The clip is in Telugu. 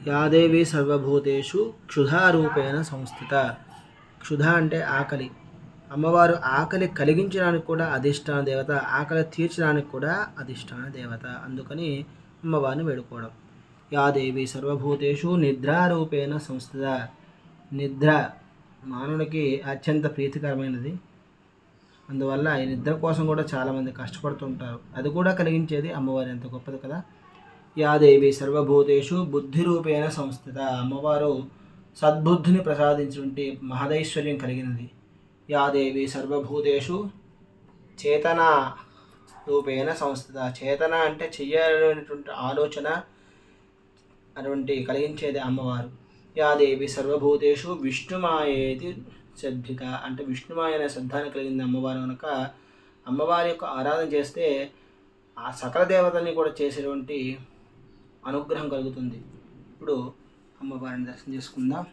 యాదేవి సర్వభూతేషు క్షుధారూపేణ సంస్థిత. క్షుధ అంటే ఆకలి. అమ్మవారు ఆకలి కలిగించడానికి కూడా అధిష్టాన దేవత, ఆకలి తీర్చడానికి కూడా అధిష్టాన దేవత. అందుకని అమ్మవారిని వేడుకోవడం. యాదేవి సర్వభూతేషు నిద్రారూపేణ సంస్థిత. నిద్ర మానవునికి అత్యంత ప్రీతికరమైనది. అందువల్ల ఈ నిద్ర కోసం కూడా చాలామంది కష్టపడుతుంటారు. అది కూడా కలిగించేది అమ్మవారి. ఎంత గొప్పది కదా. యాదేవి సర్వభూతేషు బుద్ధిరూపేణ సంస్థిత. అమ్మవారు సద్బుద్ధిని ప్రసాదించినటువంటి మహదైశ్వర్యం కలిగినది. యాదేవి సర్వభూతేషు చేతన రూపేణ సంస్థిత. చేతన అంటే చెయ్యాలనేటువంటి ఆలోచన అటువంటి కలిగించేది అమ్మవారు. యాదేవి సర్వభూతేషు విష్ణుమాయేతి శ్రద్ధిత. అంటే విష్ణుమాయ అనే శ్రద్ధాన్ని కలిగింది అమ్మవారు కనుక అమ్మవారి యొక్క ఆరాధన చేస్తే ఆ సకల దేవతల్ని కూడా చేసేటువంటి అనుగ్రహం కలుగుతుంది. ఇప్పుడు అమ్మవారిని దర్శనం చేసుకుందాం.